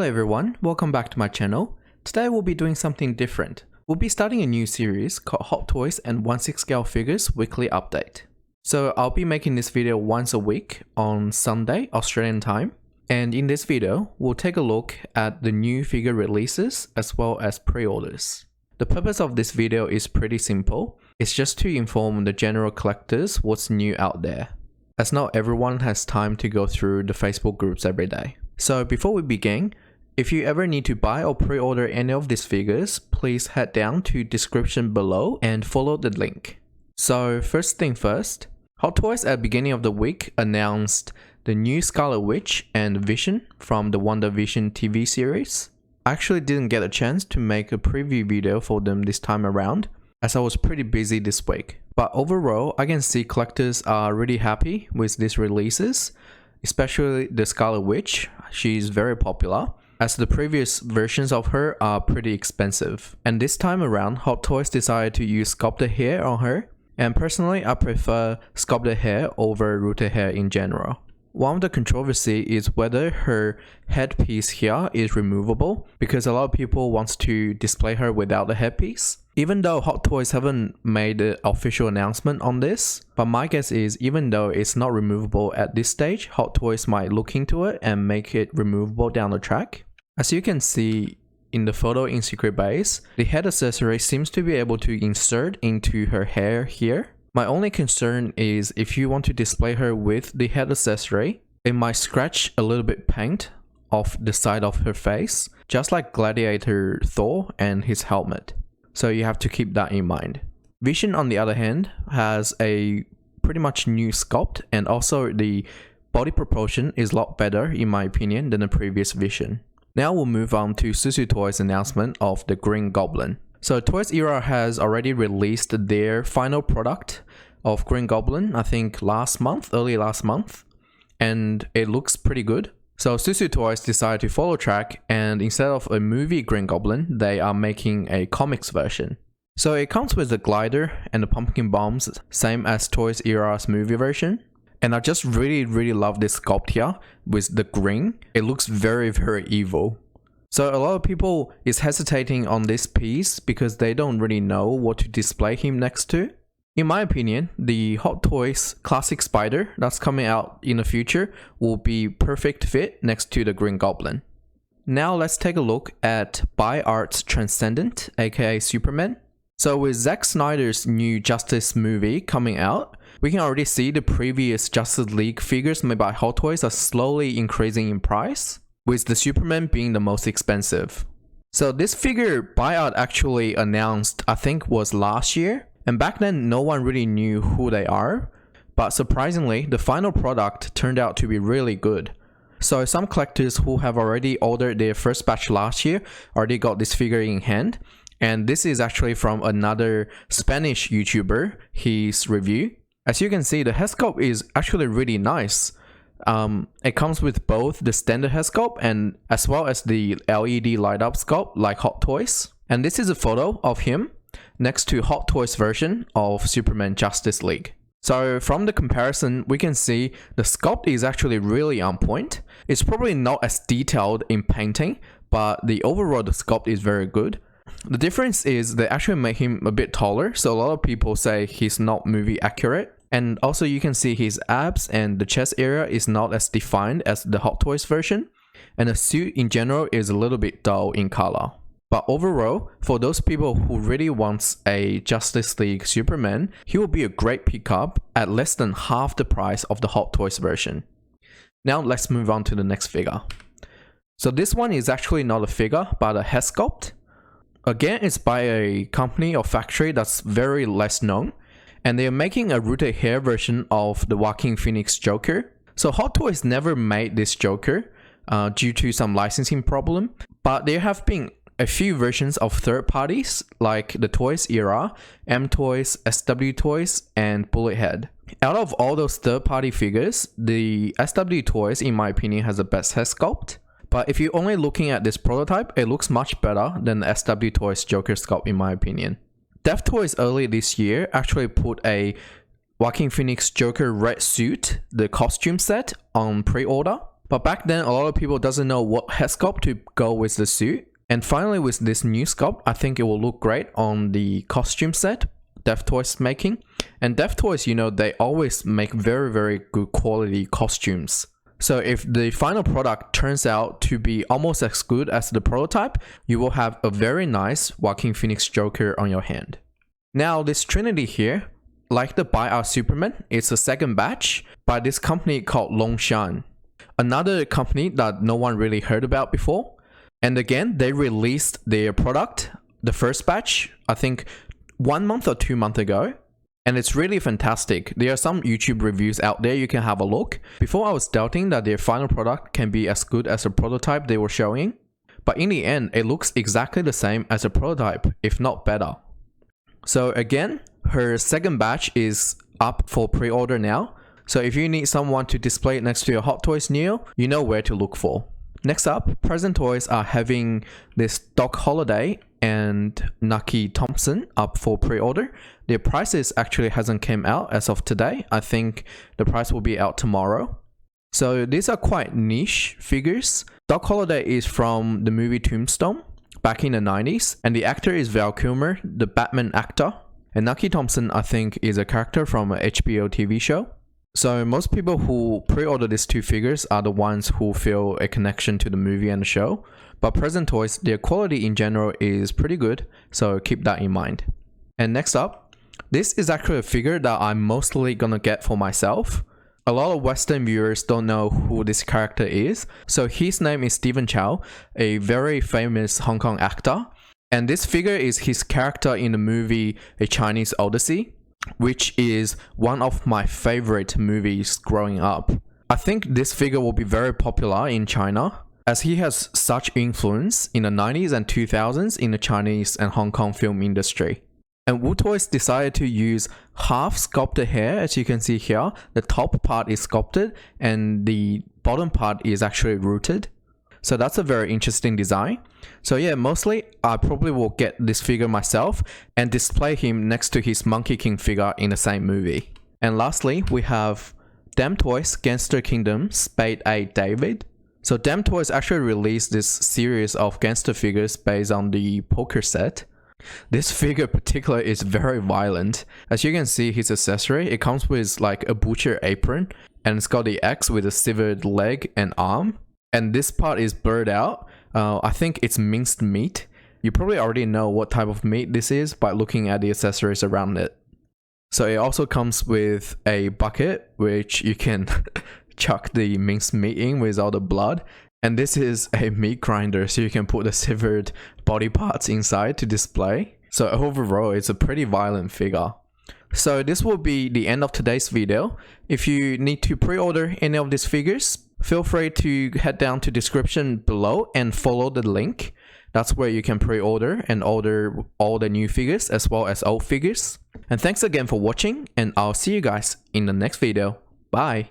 Hello everyone, welcome back to my channel. Today we'll be doing something different. We'll be starting a new series called Hot Toys and 1/6 Scale Figures Weekly Update. So I'll be making this video once a week on Sunday, Australian time. And in this video, we'll take a look at the new figure releases as well as pre-orders. The purpose of this video is pretty simple. It's just to inform the general collectors what's new out there, as not everyone has time to go through the Facebook groups every day. So before we begin, if you ever need to buy or pre-order any of these figures, please head down to description below and follow the link. So first thing first, Hot Toys at the beginning of the week announced the new Scarlet Witch and Vision from the WandaVision TV series. I actually didn't get a chance to make a preview video for them this time around, as I was pretty busy this week. But overall, I can see collectors are really happy with these releases, especially the Scarlet Witch. She's very popular, as the previous versions of her are pretty expensive. And this time around, Hot Toys decided to use sculpted hair on her, and personally I prefer sculpted hair over rooted hair in general. One of the controversy is whether her headpiece here is removable, because a lot of people want to display her without the headpiece. Even though Hot Toys haven't made an official announcement on this, but my guess is even though it's not removable at this stage, Hot Toys might look into it and make it removable down the track. As you can see in the photo in Secret Base, the head accessory seems to be able to insert into her hair here. My only concern is if you want to display her with the head accessory, it might scratch a little bit paint off the side of her face, just like Gladiator Thor and his helmet. So you have to keep that in mind. Vision, on the other hand, has a pretty much new sculpt, and also the body proportion is a lot better in my opinion than the previous Vision. Now we'll move on to Suzu Toys' announcement of the Green Goblin. So Toys Era has already released their final product of Green Goblin, I think early last month, and it looks pretty good. So Suzu Toys decided to follow track, and instead of a movie Green Goblin, they are making a comics version. So it comes with the glider and the pumpkin bombs, same as Toys Era's movie version. And I just really love this sculpt here with the green. It looks very evil. So a lot of people is hesitating on this piece because they don't really know what to display him next to. In my opinion, the Hot Toys Classic Spider that's coming out in the future will be perfect fit next to the Green Goblin. Now let's take a look at By Art's Transcendent, aka Superman. So with Zack Snyder's new Justice movie coming out, we can already see the previous Justice League figures made by Hot Toys are slowly increasing in price, with the Superman being the most expensive. So this figure By Art actually announced, I think was last year, and back then no one really knew who they are, but surprisingly the final product turned out to be really good. So some collectors who have already ordered their first batch last year already got this figure in hand, and this is actually from another Spanish YouTuber, his review. As you can see, the head sculpt is actually really nice. It comes with both the standard head sculpt and as well as the LED light up sculpt like Hot Toys. And this is a photo of him next to Hot Toys version of Superman Justice League. So from the comparison, we can see the sculpt is actually really on point. It's probably not as detailed in painting, but the overall the sculpt is very good. The difference is they actually make him a bit taller, so a lot of people say he's not movie accurate. And also you can see his abs and the chest area is not as defined as the Hot Toys version. And the suit in general is a little bit dull in color. But overall, for those people who really wants a Justice League Superman, he will be a great pickup at less than half the price of the Hot Toys version. Now let's move on to the next figure. So this one is actually not a figure, but a head sculpt. Again, it's by a company or factory that's very less known, and they are making a rooted hair version of the Joaquin Phoenix Joker. So Hot Toys never made this Joker due to some licensing problem, but there have been a few versions of third parties like the Toys Era, M Toys, SW Toys, and Bullethead. Out of all those third party figures, the SW Toys in my opinion has the best head sculpt. But if you're only looking at this prototype, it looks much better than the SW Toys Joker sculpt in my opinion. Dev Toys early this year actually put a Joaquin Phoenix Joker red suit, the costume set, on pre-order. But back then, a lot of people doesn't know what head sculpt to go with the suit. And finally, with this new sculpt, I think it will look great on the costume set Dev Toys making. And Dev Toys, you know, they always make very good quality costumes. So if the final product turns out to be almost as good as the prototype, you will have a very nice Joaquin Phoenix Joker on your hand. Now this Trinity here, like the Buy Our Superman, it's a second batch by this company called Longshan. Another company that no one really heard about before. And again, they released their product, the first batch, I think 1 month or 2 months ago. And it's really fantastic. There are some YouTube reviews out there you can have a look. Before I was doubting that their final product can be as good as the prototype they were showing. But in the end, it looks exactly the same as a prototype, if not better. So again, her second batch is up for pre-order now. So if you need someone to display it next to your Hot Toys Neo, you know where to look for. Next up, Present Toys are having this Doc Holliday and Nucky Thompson up for pre-order. Their prices actually hasn't came out as of today. I think the price will be out tomorrow. So these are quite niche figures. Doc Holliday is from the movie Tombstone back in the 90s, and the actor is Val Kilmer, the Batman actor. And Nucky Thompson, I think, is a character from a HBO TV show. So most people who pre-order these two figures are the ones who feel a connection to the movie and the show. But Present Toys, their quality in general is pretty good, so keep that in mind. And next up, this is actually a figure that I'm mostly gonna get for myself. A lot of Western viewers don't know who this character is. So his name is Stephen Chao, a very famous Hong Kong actor. And this figure is his character in the movie A Chinese Odyssey, which is one of my favorite movies growing up. I think this figure will be very popular in China, as he has such influence in the 90s and 2000s in the Chinese and Hong Kong film industry. And Wu Toys decided to use half sculpted hair, as you can see here. The top part is sculpted and the bottom part is actually rooted. So that's a very interesting design. So yeah, mostly I probably will get this figure myself and display him next to his Monkey King figure in the same movie. And lastly, we have Dem Toys Gangster Kingdom Spade A David. So Dem Toys actually released this series of gangster figures based on the poker set. This figure in particular is very violent. As you can see, his accessory, it comes with like a butcher apron, and it's got the X with a severed leg and arm. And this part is blurred out. I think it's minced meat. You probably already know what type of meat this is by looking at the accessories around it. So it also comes with a bucket, which you can chuck the minced meat in with all the blood. And this is a meat grinder, so you can put the severed body parts inside to display. So overall, it's a pretty violent figure. So this will be the end of today's video. If you need to pre-order any of these figures, feel free to head down to description below and follow the link. That's where you can pre-order and order all the new figures as well as old figures. And thanks again for watching, and I'll see you guys in the next video. Bye!